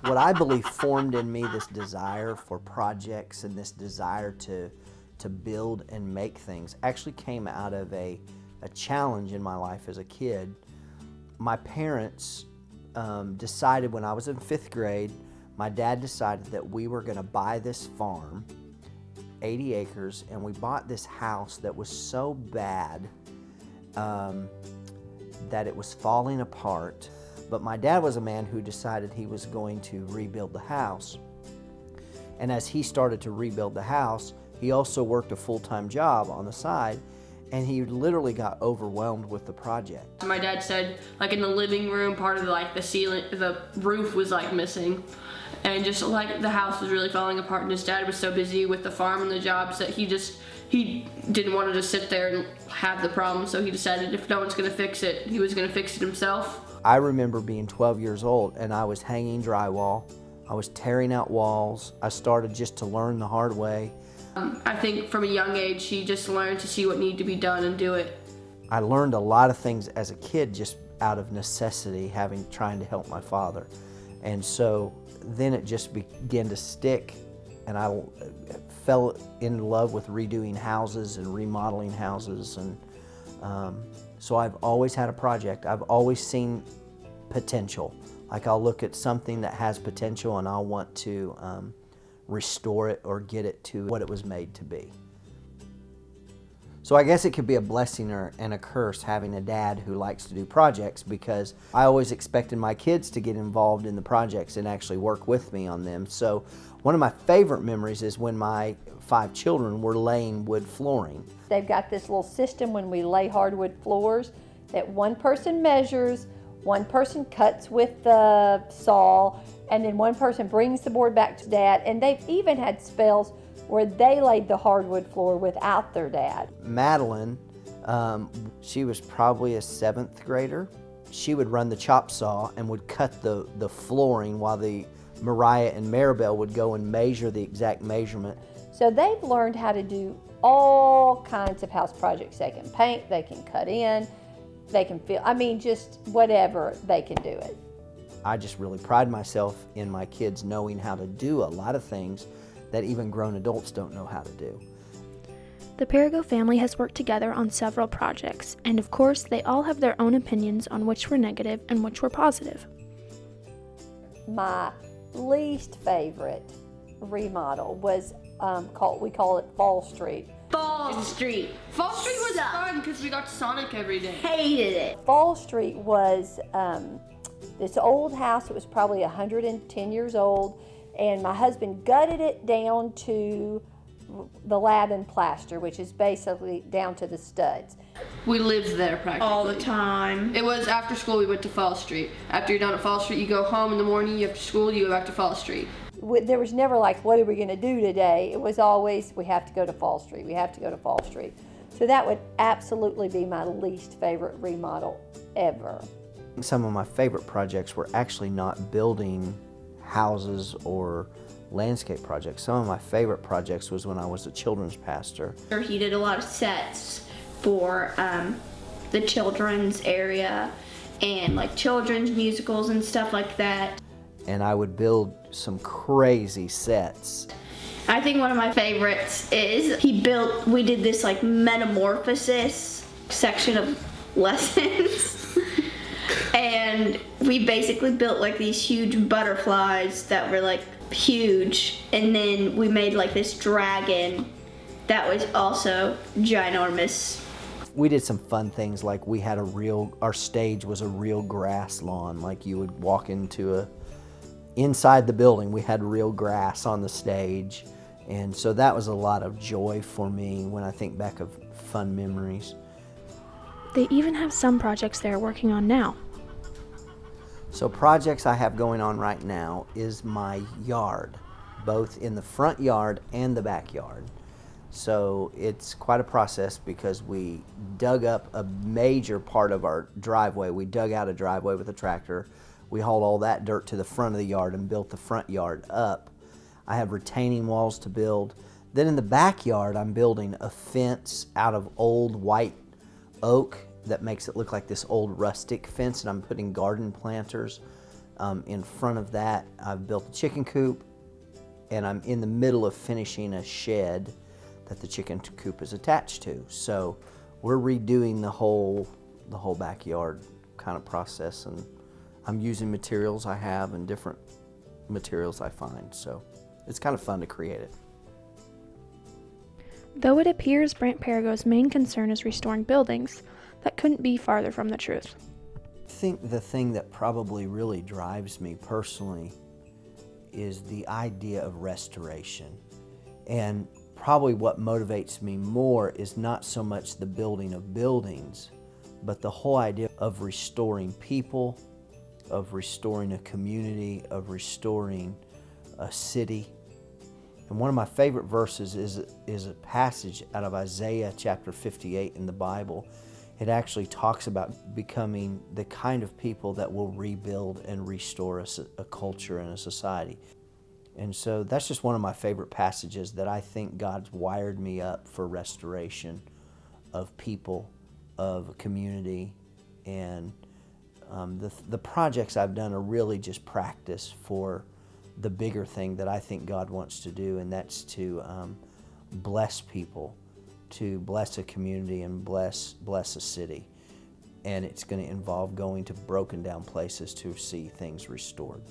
What I believe formed in me this desire for projects and this desire to build and make things actually came out of a challenge in my life as a kid. My parents decided when I was in 5th grade, my dad decided that we were going to buy this farm, 80 acres, and we bought this house that was so bad that it was falling apart. But my dad was a man who decided he was going to rebuild the house. And as he started to rebuild the house, he also worked a full-time job on the side, and he literally got overwhelmed with the project. My dad said, like in the living room, part of the ceiling, the roof was like missing. And just like the house was really falling apart, and his dad was so busy with the farm and the jobs that he didn't want to just sit there and have the problem. So he decided if no one's gonna fix it, he was gonna fix it himself. I remember being 12 years old and I was hanging drywall. I was tearing out walls. I started just to learn the hard way. I think from a young age, he just learned to see what needed to be done and do it. I learned a lot of things as a kid just out of necessity, trying to help my father. And so then it just began to stick, and I fell in love with redoing houses and remodeling houses. And so I've always had a project. I've always seen potential. Like I'll look at something that has potential and I'll want to restore it or get it to what it was made to be. So I guess it could be a blessing and a curse having a dad who likes to do projects, because I always expected my kids to get involved in the projects and actually work with me on them. So one of my favorite memories is when my 5 children were laying wood flooring. They've got this little system when we lay hardwood floors that one person measures, one person cuts with the saw, and then one person brings the board back to Dad. And they've even had spells where they laid the hardwood floor without their dad. Madeline, she was probably a 7th grader. She would run the chop saw and would cut the flooring while the Mariah and Maribel would go and measure the exact measurement. So they've learned how to do all kinds of house projects. They can paint, they can cut in, they can fill, just whatever, they can do it. I just really pride myself in my kids knowing how to do a lot of things that even grown adults don't know how to do. The Perigo family has worked together on several projects, and of course, they all have their own opinions on which were negative and which were positive. My least favorite remodel was we call it Fall Street. Fall Street was fun because we got Sonic every day. Hated it. Fall Street was this old house. It was probably 110 years old, and my husband gutted it down to the lab and plaster, which is basically down to the studs. We lived there practically. All the time. It was after school we went to Fall Street. After you're done at Fall Street, you go home in the morning, after school you go back to Fall Street. There was never like, what are we going to do today? It was always, we have to go to Fall Street, we have to go to Fall Street. So that would absolutely be my least favorite remodel ever. Some of my favorite projects were actually not building houses or landscape projects. Some of my favorite projects was when I was a children's pastor. He did a lot of sets for the children's area and like children's musicals and stuff like that. And I would build some crazy sets. I think one of my favorites is we did this like metamorphosis section of lessons. And we basically built like these huge butterflies that were like huge, and then we made like this dragon that was also ginormous. We did some fun things, like we had our stage was a real grass lawn. Like you would walk inside the building, we had real grass on the stage. And so that was a lot of joy for me when I think back of fun memories. They even have some projects they're working on now. So projects I have going on right now is my yard, both in the front yard and the backyard. So it's quite a process because we dug up a major part of our driveway. We dug out a driveway with a tractor. We hauled all that dirt to the front of the yard and built the front yard up. I have retaining walls to build. Then in the backyard, I'm building a fence out of old white oak that makes it look like this old rustic fence, and I'm putting garden planters in front of that. I've built a chicken coop, and I'm in the middle of finishing a shed that the chicken coop is attached to. So we're redoing the whole backyard kind of process, and I'm using materials I have and different materials I find. So it's kind of fun to create it. Though it appears Brant Perigo's main concern is restoring buildings, that couldn't be farther from the truth. I think the thing that probably really drives me personally is the idea of restoration. And probably what motivates me more is not so much the building of buildings, but the whole idea of restoring people, of restoring a community, of restoring a city. And one of my favorite verses is a passage out of Isaiah chapter 58 in the Bible. It actually talks about becoming the kind of people that will rebuild and restore a culture and a society. And so that's just one of my favorite passages that I think God's wired me up for restoration of people, of a community. And the projects I've done are really just practice for the bigger thing that I think God wants to do, and that's to bless people, to bless a community and bless a city. And it's going to involve going to broken down places to see things restored.